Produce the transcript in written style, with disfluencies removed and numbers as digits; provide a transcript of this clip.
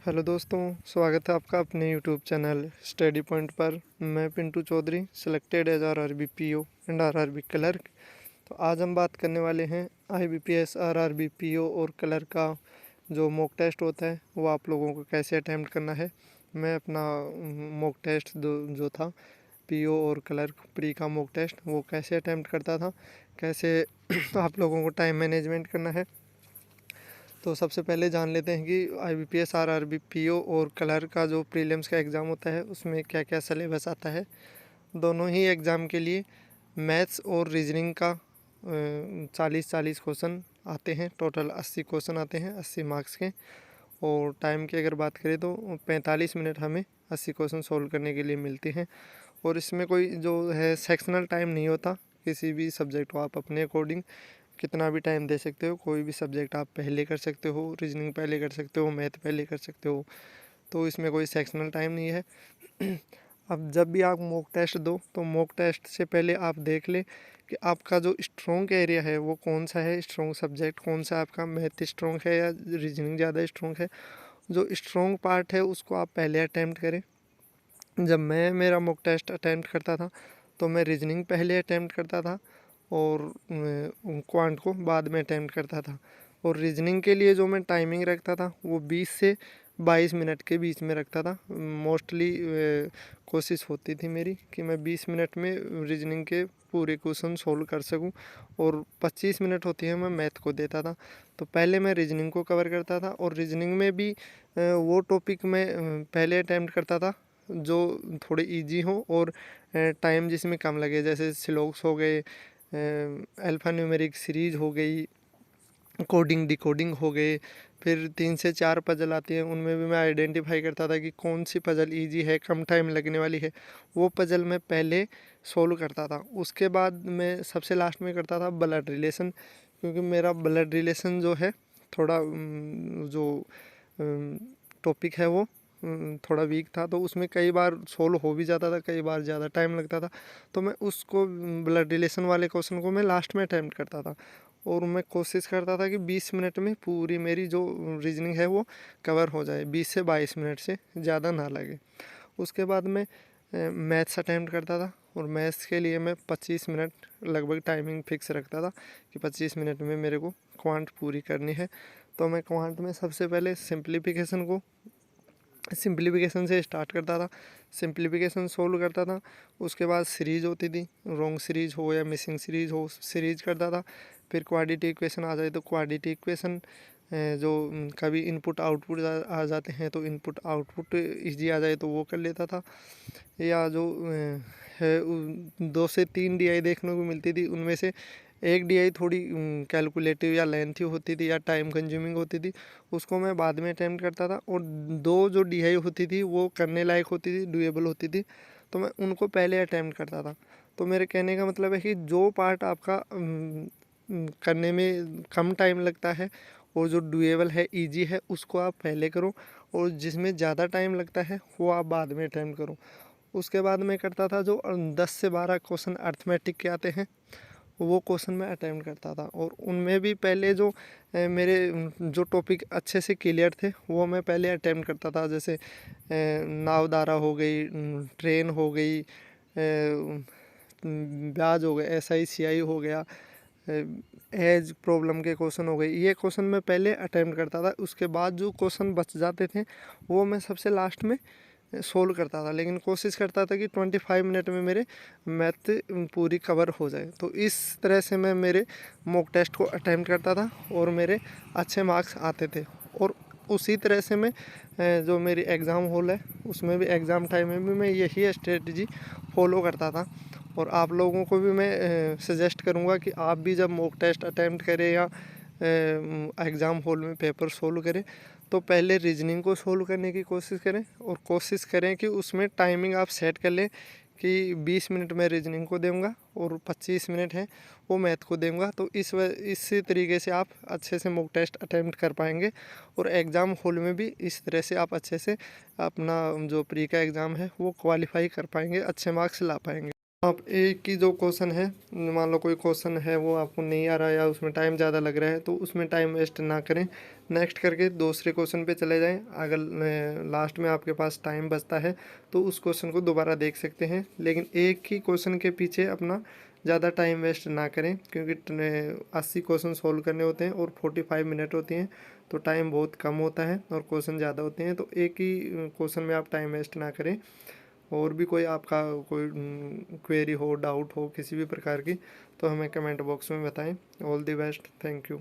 Hello दोस्तों, स्वागत है आपका अपने यूट्यूब चैनल स्टडी पॉइंट पर। मैं Pintu Chaudhary, selected as RRB PO and RRB clerk. तो आज हम बात करने वाले हैं आईबीपीएस, आरआरबी पीओ और क्लर्क का जो मॉक टेस्ट होता है वो आप लोगों को कैसे अटैम्प्ट करना है। मैं अपना मॉक टेस्ट जो था पीओ और क्लर्क प्री का मॉक टेस्ट वो कैसे अटैम्प्ट करता था, कैसे आप लोगों को टाइम मैनेजमेंट करना है। तो सबसे पहले जान लेते हैं कि आईबीपीएस, आरआरबी पीओ और क्लर्क का जो प्रीलिम्स का एग्ज़ाम होता है उसमें क्या क्या सिलेबस आता है। दोनों ही एग्ज़ाम के लिए मैथ्स और रीजनिंग का 40-40 क्वेश्चन आते हैं। टोटल 80 क्वेश्चन आते हैं, 80 मार्क्स के। और टाइम की अगर बात करें तो 45 मिनट हमें 80 क्वेश्चन सोल्व करने के लिए मिलते हैं। और इसमें कोई जो है सेक्शनल टाइम नहीं होता। किसी भी सब्जेक्ट को आप अपने अकॉर्डिंग कितना भी टाइम दे सकते हो। कोई भी सब्जेक्ट आप पहले कर सकते हो, रीजनिंग पहले कर सकते हो, मैथ पहले कर सकते हो। तो इसमें कोई सेक्शनल टाइम नहीं है। अब जब भी आप मॉक टेस्ट दो तो मॉक टेस्ट से पहले आप देख ले कि आपका जो स्ट्रॉन्ग एरिया है वो कौन सा है। स्ट्रॉन्ग सब्जेक्ट कौन सा आपका, मैथ स्ट्रॉन्ग है या रीजनिंग ज़्यादा स्ट्रॉन्ग है। जो स्ट्रॉन्ग पार्ट है उसको आप पहले अटैम्प्ट करें। जब मैं मेरा मॉक टेस्ट अटैम्प्ट करता था तो मैं रीजनिंग पहले अटैम्प्ट करता था और क्वांट को बाद में अटैम्प्ट करता था। और रीजनिंग के लिए जो मैं टाइमिंग रखता था वो 20 से 22 मिनट के बीच में रखता था। मोस्टली कोशिश होती थी मेरी कि मैं 20 मिनट में रीजनिंग के पूरे क्वेश्चन सोल्व कर सकूं। और 25 मिनट होती है मैं मैथ को देता था। तो पहले मैं रीजनिंग को कवर करता था और रीजनिंग में भी वो टॉपिक मैं पहले अटैम्प्ट करता था जो थोड़े इजी हो और टाइम जिसमें कम लगे। जैसे स्लोग्स हो गए, अल्फ़ा न्यूमेरिक सीरीज हो गई, कोडिंग डिकोडिंग हो गए। फिर 3 से 4 पजल आती हैं, उनमें भी मैं आइडेंटिफाई करता था कि कौन सी पजल इजी है, कम टाइम लगने वाली है। वो पजल मैं पहले सोल्व करता था। उसके बाद मैं सबसे लास्ट में करता था ब्लड रिलेशन, क्योंकि मेरा ब्लड रिलेशन जो है थोड़ा जो टॉपिक है वो थोड़ा वीक था। तो उसमें कई बार सोल्व हो भी जाता था, कई बार ज़्यादा टाइम लगता था। तो मैं उसको ब्लड रिलेशन वाले क्वेश्चन को मैं लास्ट में अटैम्प्ट करता था। और मैं कोशिश करता था कि 20 मिनट में पूरी मेरी जो रीजनिंग है वो कवर हो जाए, 20 से 22 मिनट से ज़्यादा ना लगे। उसके बाद मैं मैथ्स अटैम्प्ट करता था और मैथ्स के लिए मैं 25 मिनट लगभग टाइमिंग फिक्स रखता था कि 25 मिनट में मेरे को क्वांट पूरी करनी है। तो मैं क्वांट में सबसे पहले सिंप्लीफिकेशन से स्टार्ट करता था, सिंप्लीफिकेशन सोल्व करता था। उसके बाद सीरीज होती थी, रॉन्ग सीरीज हो या मिसिंग सीरीज हो, सीरीज करता था। फिर क्वाड्रेटिक इक्वेशन आ जाए तो क्वाड्रेटिक इक्वेशन जो कभी इनपुट आउटपुट आ जाते हैं तो इनपुट आउटपुट इजी आ जाए तो वो कर लेता था। या जो है 2 से 3 डीआई देखने को मिलती थी, उनमें से एक डीआई थोड़ी कैलकुलेटिव या लेंथी होती थी या टाइम कंज्यूमिंग होती थी, उसको मैं बाद में अटैम्प्ट करता था। और 2 जो डीआई होती थी वो करने लायक होती थी, डुएबल होती थी, तो मैं उनको पहले अटैम्प्ट करता था। तो मेरे कहने का मतलब है कि जो पार्ट आपका करने में कम टाइम लगता है और जो डुएबल है, इजी है, उसको आप पहले करो। और जिसमें ज़्यादा टाइम लगता है वो आप बाद में अटैम्प्ट करो। उसके बाद मैं करता था जो 10 से 12 क्वेश्चन अर्थमेटिक के आते हैं वो क्वेश्चन मैं अटैम्प्ट करता था। और उनमें भी पहले जो मेरे जो टॉपिक अच्छे से क्लियर थे वो मैं पहले अटैम्प्ट करता था। जैसे नावदारा हो गई, ट्रेन हो गई, ब्याज हो गया, SI CI हो गया, एज प्रॉब्लम के क्वेश्चन हो गए। ये क्वेश्चन मैं पहले अटैम्प्ट करता था। उसके बाद जो क्वेश्चन बच जाते थे वो मैं सबसे लास्ट में सोल्व करता था। लेकिन कोशिश करता था कि 25 मिनट में मेरे मैथ पूरी कवर हो जाए। तो इस तरह से मैं मेरे मॉक टेस्ट को अटैम्प्ट करता था और मेरे अच्छे मार्क्स आते थे। और उसी तरह से मैं जो मेरी एग्ज़ाम हॉल है उसमें भी एग्ज़ाम टाइम में भी मैं यही स्ट्रेटजी फॉलो करता था। और आप लोगों को भी मैं सजेस्ट करूँगा कि आप भी जब मॉक टेस्ट अटैम्प्ट करें या एग्ज़ाम हॉल में पेपर सोल्व करें तो पहले रीजनिंग को सोल्व करने की कोशिश करें। और कोशिश करें कि उसमें टाइमिंग आप सेट कर लें कि 20 मिनट मैं रीजनिंग को दूंगा और 25 मिनट है वो मैथ को दूंगा। तो इसी तरीके से आप अच्छे से मॉक टेस्ट अटैम्प्ट कर पाएंगे और एग्ज़ाम हॉल में भी इस तरह से आप अच्छे से अपना जो प्री का एग्ज़ाम है वो क्वालिफाई कर पाएंगे, अच्छे मार्क्स ला पाएंगे। आप एक ही जो क्वेश्चन है, मान लो कोई क्वेश्चन है वो आपको नहीं आ रहा है या उसमें टाइम ज़्यादा लग रहा है, तो उसमें टाइम वेस्ट ना करें, नेक्स्ट करके दूसरे क्वेश्चन पे चले जाएं। अगर लास्ट में आपके पास टाइम बचता है तो उस क्वेश्चन को दोबारा देख सकते हैं, लेकिन एक ही क्वेश्चन के पीछे अपना ज़्यादा टाइम वेस्ट ना करें, क्योंकि 80 क्वेश्चन सोल्व करने होते हैं और 45 मिनट होती हैं, तो टाइम बहुत कम होता है और क्वेश्चन ज़्यादा होते हैं। तो एक ही क्वेश्चन में आप टाइम वेस्ट ना करें। और भी कोई आपका कोई क्वेरी हो, डाउट हो किसी भी प्रकार की, तो हमें कमेंट बॉक्स में बताएं। All the best, thank you.